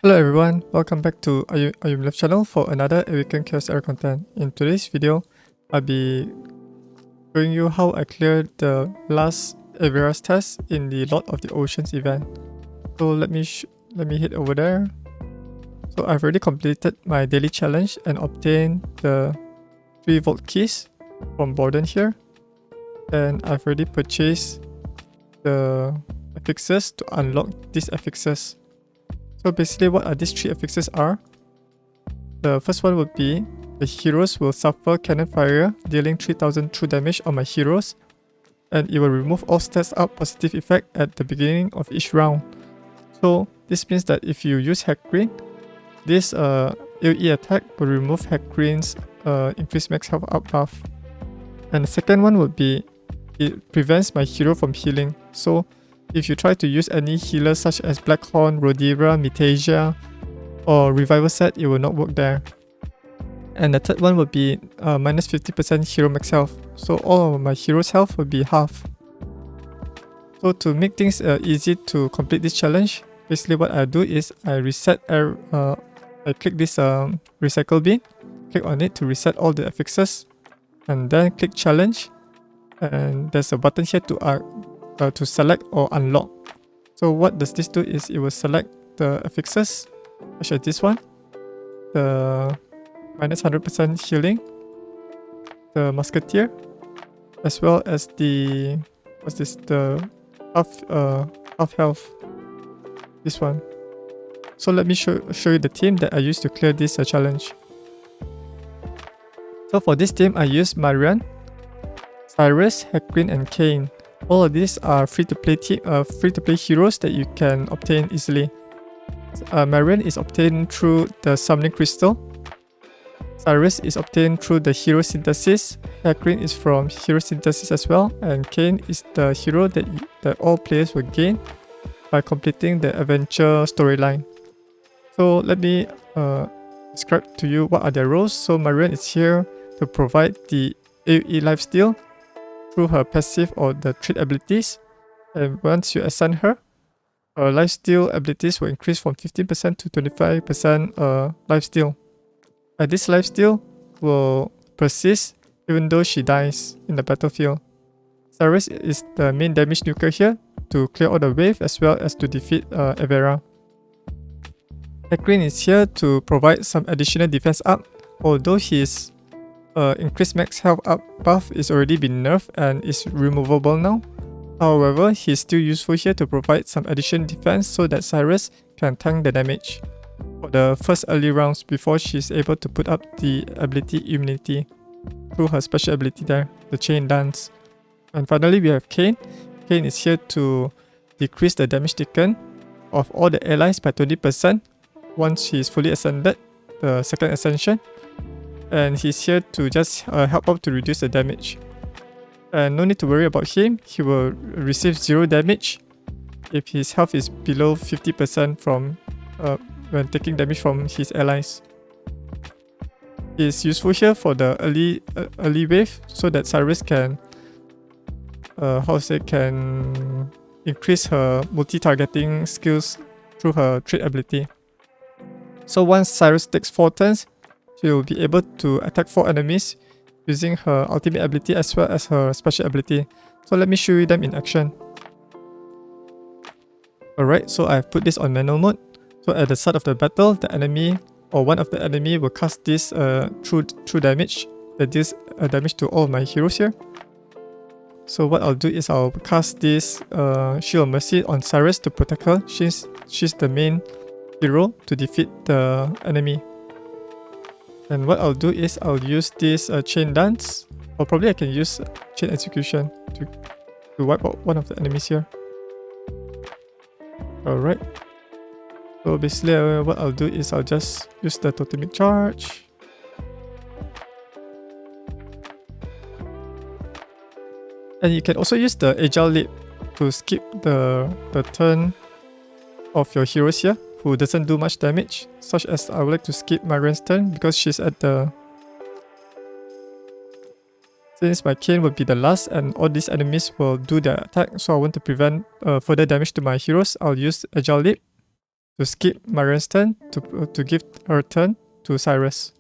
Hello everyone, welcome back to Ayumilove channel for another Awaken Chaos Era content. In today's video, I'll be showing you how I cleared the last Evera's test in the Lord of the Oceans event. So let me hit over there. So I've already completed my daily challenge and obtained the 3 vault keys from Borden here. And I've already purchased the affixes to unlock these affixes. So basically what are these 3 affixes are. The first one would be the heroes will suffer Cannonfire, dealing 3000 true damage on my heroes, and it will remove all stats up positive effect at the beginning of each round. So this means that if you use Hegrin, this AoE attack will remove Hegrin's increased max health up buff. And the second one would be it prevents my hero from healing. So if you try to use any healer such as Blackhorn, Rodira, Mitasia, or Revival set, it will not work there. And the third one would be minus 50% hero max health. So all of my hero's health will be half. So to make things easy to complete this challenge, basically what I do is I reset, I click this recycle bin, click on it to reset all the affixes, and then click challenge. And there's a button here to select or unlock. So what does this do is it will select the affixes, such as this one, the minus 100% healing, the musketeer, as well as the the half health, this one. So let me show you the team that I used to clear this challenge. So for this team I used Marian, Cyrus, Hegrin, and Kayn. All of these are free-to-play heroes that you can obtain easily. Marian is obtained through the Summoning Crystal. Cyrus is obtained through the Hero Synthesis. Hegrin is from Hero Synthesis as well. And Kayn is the hero that all players will gain by completing the adventure storyline. So let me describe to you what are their roles. So Marian is here to provide the AoE lifesteal through her passive or the trait abilities, and once you assign her, her lifesteal abilities will increase from 15% to 25% lifesteal. And this lifesteal will persist even though she dies in the battlefield. Cyrus is the main damage nuker here to clear all the wave as well as to defeat Evera. Hegrin is here to provide some additional defense up, although his increased max health up buff is already been nerfed and is removable now. However, he's still useful here to provide some additional defense so that Cyrus can tank the damage for the first early rounds before she's able to put up the ability immunity through her special ability there, the chain dance. And finally we have Kayn. Kayn is here to decrease the damage taken of all the allies by 20% once he is fully ascended, the second ascension. And he's here to just help out to reduce the damage. And no need to worry about him, he will receive 0 damage if his health is below 50% from when taking damage from his allies. He's useful here for the early wave so that Cyrus can can increase her multi-targeting skills through her trait ability. So once Cyrus takes 4 turns, she will be able to attack 4 enemies using her ultimate ability as well as her special ability. So let me show you them in action. Alright, so I've put this on manual mode. So at the start of the battle, the enemy or one of the enemy will cast this true damage that deals damage to all of my heroes here. So what I'll do is I'll cast this Shield of Mercy on Cyrus to protect her. She's the main hero to defeat the enemy. And what I'll do is I'll use this chain dance, or probably I can use chain execution to wipe out one of the enemies here. Alright. So basically what I'll do is I'll just use the totemic charge. And you can also use the agile leap to skip the turn of your heroes here, who doesn't do much damage, such as I would like to skip Marian's turn because she's at the... Since my Kayn will be the last and all these enemies will do their attack, so I want to prevent further damage to my heroes, I'll use Agile Leap to skip Marian's turn to give her turn to Cyrus.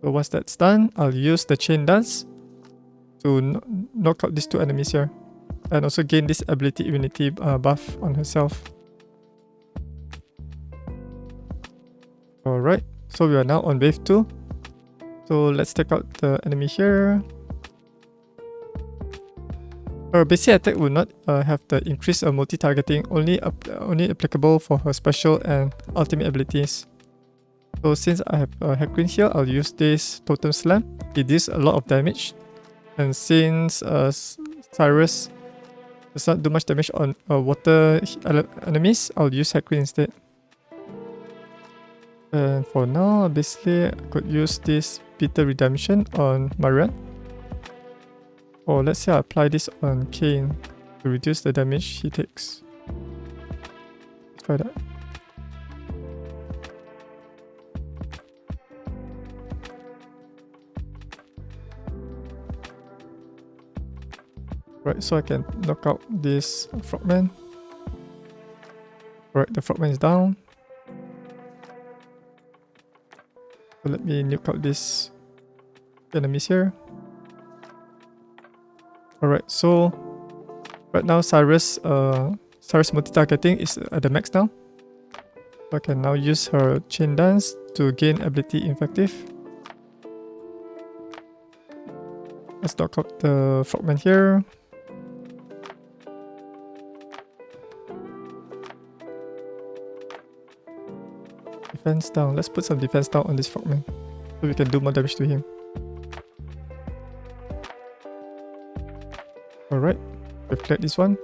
So once that's done, I'll use the Chain Dance to knock out these two enemies here. And also gain this ability immunity buff on herself. Alright, so we are now on wave 2. So let's take out the enemy here. Her basic attack will not have the increased multi-targeting, only applicable for her special and ultimate abilities. So since I have Hegrin here, I'll use this Totem Slam. It deals a lot of damage. And since Cyrus does not do much damage on water enemies, I'll use Hegrin instead. And for now, basically, I could use this Bitter Redemption on Marian. Or let's say I apply this on Kayn to reduce the damage he takes. Let's try that. Right, so I can knock out this frogman. Right, the frogman is down. So let me nuke out these enemies here. Alright, so right now Cyrus multi-targeting is at the max now. So I can now use her Chain Dance to gain ability Infective. Let's knock out the frogman here. Defense down. Let's put some defense down on this frogman so we can do more damage to him. Alright, we've cleared this one.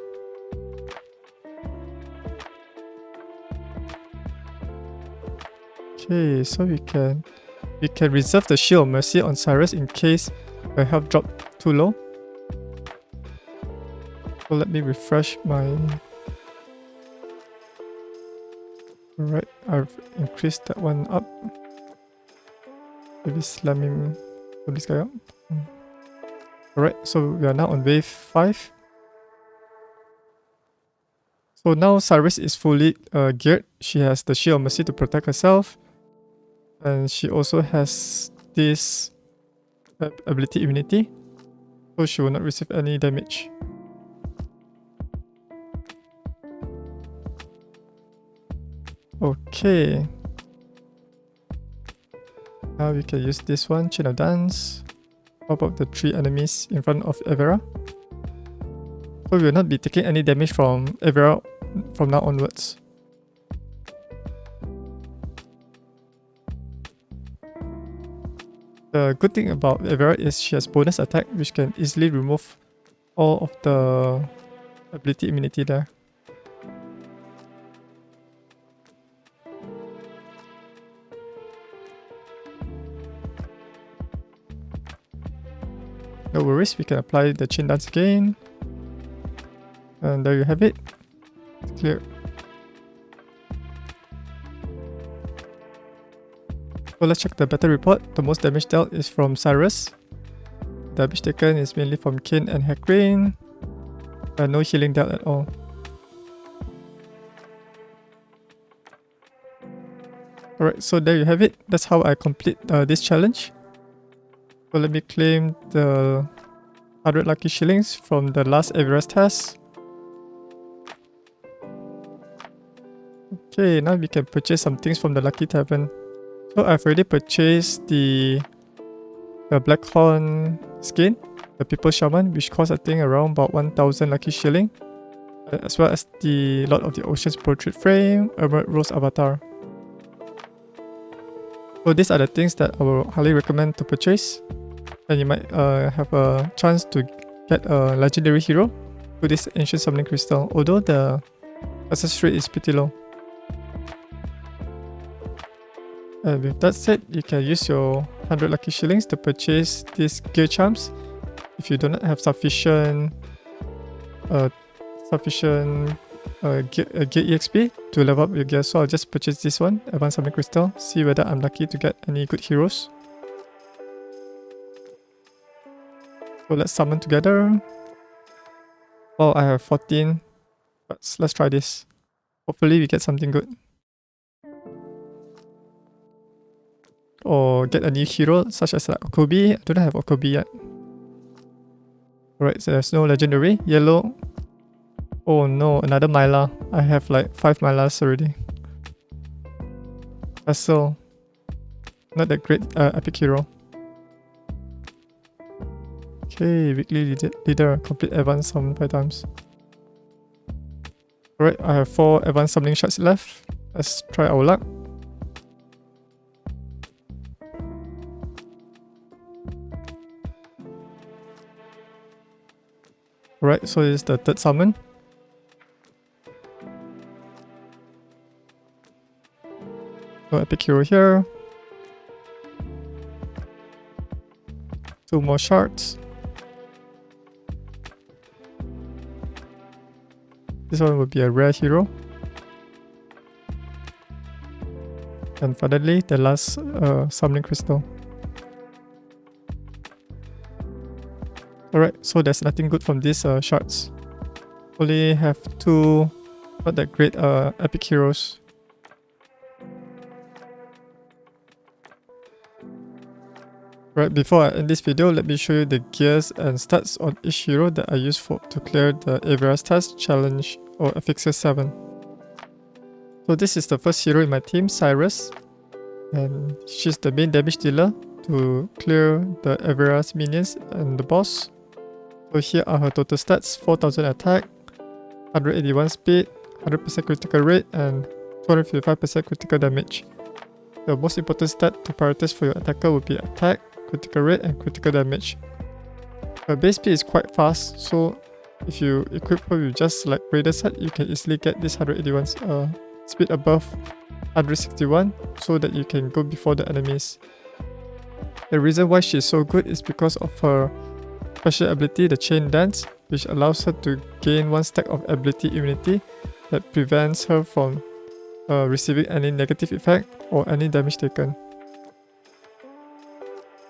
Okay, so we can reserve the Shield of Mercy on Cyrus in case her health dropped too low. So let me refresh my... Alright, I've increased that one up. Maybe slam him from this guy up. Alright, so we are now on wave 5. So now Cyrus is fully geared. She has the Shield of Mercy to protect herself. And she also has this ability immunity. So she will not receive any damage. Okay. Now we can use this one, Chain of Dance. Pop up the 3 enemies in front of Evera. So we will not be taking any damage from Evera from now onwards. The good thing about Evera is she has bonus attack which can easily remove all of the ability immunity there. No worries, we can apply the Chain Dance again. And there you have it. It's clear. So let's check the battle report. The most damage dealt is from Cyrus. Damage taken is mainly from Kayn and Hegrin. No healing dealt at all. Alright, so there you have it. That's how I complete this challenge. So let me claim the 100 lucky shillings from the last Evera's test. Okay, now we can purchase some things from the Lucky Tavern. So I've already purchased the Blackhorn skin, the People Shaman, which costs I think around about 1000 lucky shilling. As well as the Lord of the Ocean's Portrait Frame, Emerald Rose Avatar. So these are the things that I will highly recommend to purchase. And you might have a chance to get a legendary hero with this Ancient Summoning Crystal, although the success rate is pretty low. And with that said, you can use your 100 lucky shillings to purchase these gear charms if you do not have sufficient gear EXP to level up your gear. So I'll just purchase this one, Advanced Summoning Crystal, see whether I'm lucky to get any good heroes. So let's summon together. Well, I have 14, but let's try this. Hopefully we get something good. Or get a new hero such as like Okobi. I don't have Okobi yet. Alright, so there's no legendary. Yellow. Oh no, another Myla. I have like 5 Mylas already. Vessel. Not that great epic hero. Okay, weekly leader. Complete advanced summon 5 times. Alright, I have 4 advanced summoning shots left. Let's try our luck. Alright, so it's the 3rd summon. No epic hero here. 2 more shards. This one will be a rare hero. And finally, the last summoning crystal. Alright, so there's nothing good from these shards. Only have 2 not that great epic heroes. Right, before I end this video, let me show you the gears and stats on each hero that I use to clear the Evera's test, challenge, or Affixes 7. So this is the first hero in my team, Cyrus. And she's the main damage dealer to clear the Evera's minions and the boss. So here are her total stats: 4000 attack, 181 speed, 100% critical rate, and 255% critical damage. The most important stat to prioritize for your attacker will be attack, critical rate, and critical damage. Her base speed is quite fast, so if you equip her with just like Raider set, you can easily get this 181 speed above 161 so that you can go before the enemies. The reason why she is so good is because of her special ability, the Chain Dance, which allows her to gain 1 stack of ability immunity that prevents her from receiving any negative effect or any damage taken.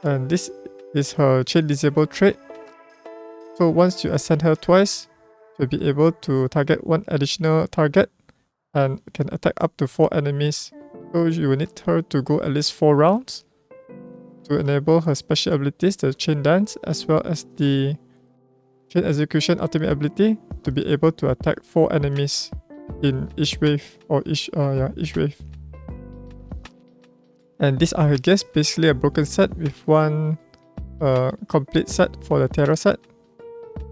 And this is her Chain Disable trait. So once you ascend her twice, you'll be able to target 1 additional target and can attack up to 4 enemies. So you will need her to go at least 4 rounds to enable her special abilities, the Chain Dance, as well as the Chain Execution ultimate ability to be able to attack 4 enemies in each wave, or each wave. And these are her gears, basically a broken set with 1 complete set for the Terra set.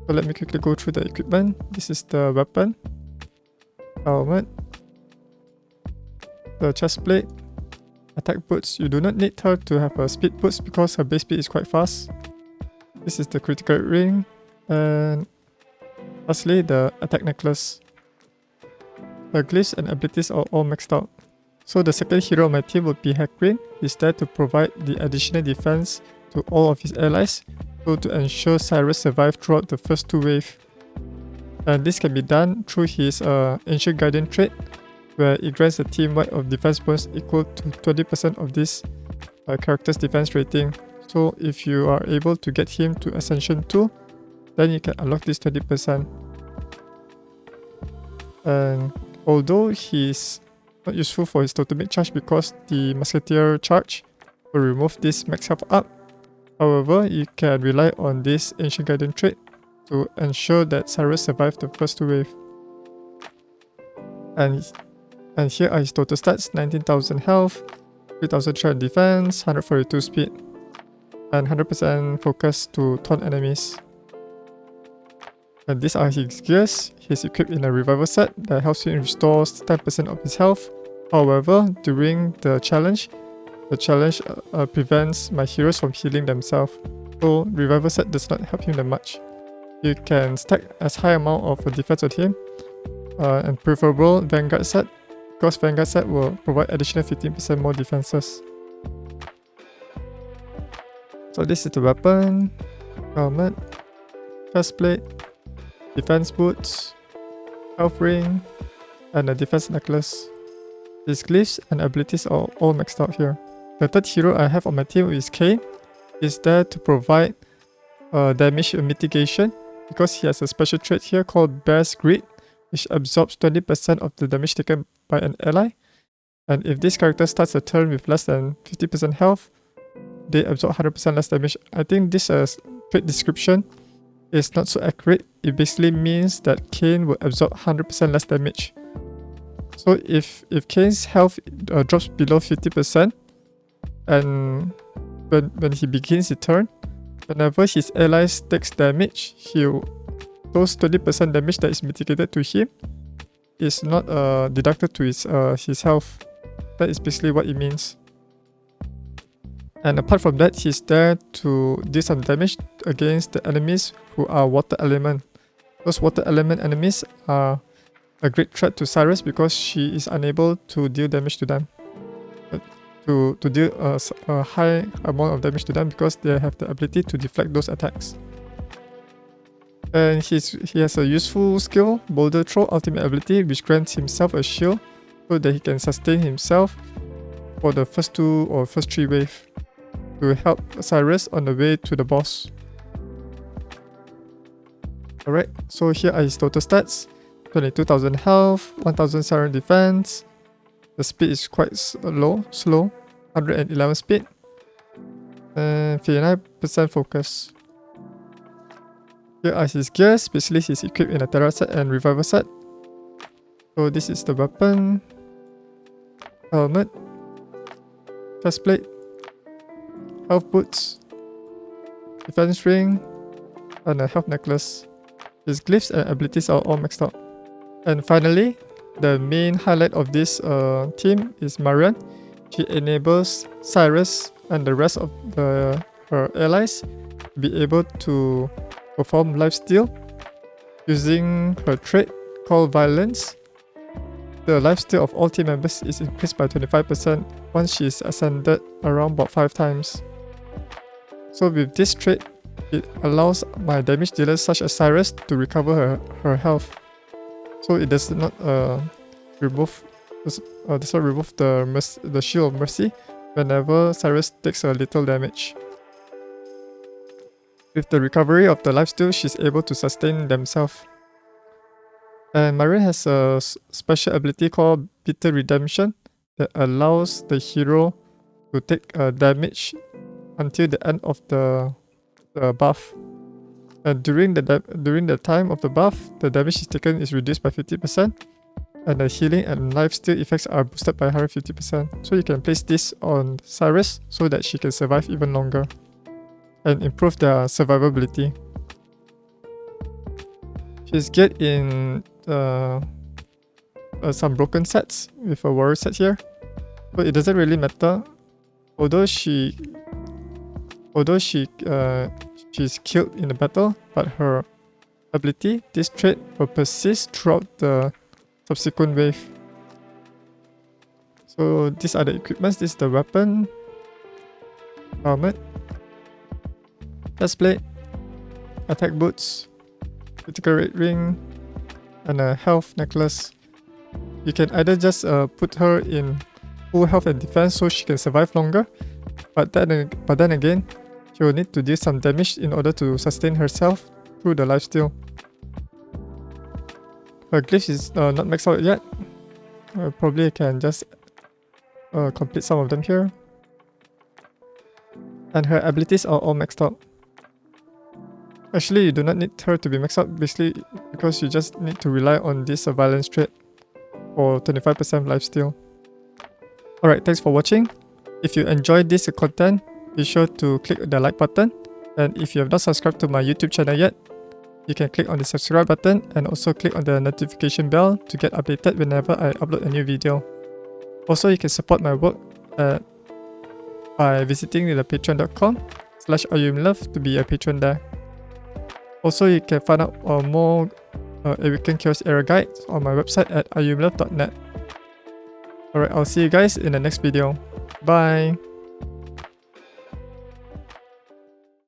So let me quickly go through the equipment. This is the weapon, helmet, the chest plate, attack boots. You do not need her to have a speed boots because her base speed is quite fast. This is the critical ring, and lastly the attack necklace. Her glyphs and abilities are all maxed out. So the second hero on my team would be Hegrin. He's there to provide the additional defense to all of his allies, so to ensure Cyrus survive throughout the first 2 waves. And this can be done through his Ancient Guardian trait, where it grants a team-wide of defense bonus equal to 20% of this character's defense rating. So if you are able to get him to Ascension 2, then you can unlock this 20%. And although he's not useful for his totemic charge because the Musketeer charge will remove this max health up, however, you can rely on this Ancient Guardian trait to ensure that Cyrus survived the first 2 waves. And here are his total stats: 19,000 health, 3,300 defense, 142 speed, and 100% focus to taunt enemies. And these are his gears. He's equipped in a revival set that helps him restore 10% of his health. However, during the challenge prevents my heroes from healing themselves, so revival set does not help him that much. You can stack as high amount of defense on him, and preferable Vanguard set, because Vanguard set will provide additional 15% more defenses. So this is the weapon, helmet, chest plate, defense boots, health ring, and a defense necklace. His glyphs and abilities are all maxed out here. The third hero I have on my team is Kayn. He's there to provide damage mitigation because he has a special trait here called Bear's Greed, which absorbs 20% of the damage taken by an ally. And if this character starts a turn with less than 50% health, they absorb 100% less damage. I think this trait description is not so accurate. It basically means that Kayn will absorb 100% less damage. So if Kayn's health drops below 50%, and when he begins the turn, whenever his allies takes damage, those 20% damage that is mitigated to him is not deducted to his health. That is basically what it means. And apart from that, he's there to do some damage against the enemies who are water element. Those water element enemies are a great threat to Cyrus because she is unable to deal damage to them. To deal a high amount of damage to them because they have the ability to deflect those attacks. And he has a useful skill, Boulder Throw Ultimate Ability, which grants himself a shield so that he can sustain himself for the first 2 or first 3 waves to help Cyrus on the way to the boss. Alright, so here are his total stats. 22,000 health, 1,700 defense. The speed is quite slow, 111 speed. And 59% focus. Here are his gears. Basically, he's equipped in a Terra set and Revival set. So this is the weapon, helmet, chestplate, health boots, defense ring, and a health necklace. His glyphs and abilities are all maxed out. And finally, the main highlight of this team is Marian. She enables Cyrus and the rest of her allies to be able to perform lifesteal using her trait called Violence. The lifesteal of all team members is increased by 25% once she is ascended around about 5 times. So with this trait, it allows my damage dealers such as Cyrus to recover her health. So it does not remove the Shield of Mercy whenever Cyrus takes a little damage. With the recovery of the lifesteal, she's able to sustain themselves. And Marian has a special ability called Bitter Redemption that allows the hero to take damage until the end of the buff. And during the time of the buff, the damage is taken is reduced by 50%, and the healing and lifesteal effects are boosted by 150%. So you can place this on Cyrus so that she can survive even longer and improve their survivability. She's geared in some broken sets with a warrior set here, but it doesn't really matter. Although she's killed in the battle, but her ability, this trait, will persist throughout the subsequent wave. So these are the equipments. This is the weapon, helmet, chestplate, attack boots, critical rate ring, and a health necklace. You can either just put her in full health and defense so she can survive longer, but then again, she will need to deal some damage in order to sustain herself through the lifesteal. Her glyph is not maxed out yet. Probably I can just complete some of them here. And her abilities are all maxed out. Actually, you do not need her to be maxed out, basically because you just need to rely on this violence trait for 25% lifesteal. Alright, thanks for watching. If you enjoyed this content, be sure to click the like button, and if you have not subscribed to my YouTube channel yet, you can click on the subscribe button and also click on the notification bell to get updated whenever I upload a new video. Also, you can support my work by visiting the patreon.com/Ayumilove to be a patron there. Also, you can find out more Awaken Chaos Era guides on my website at ayumilove.net. Alright, I'll see you guys in the next video. Bye!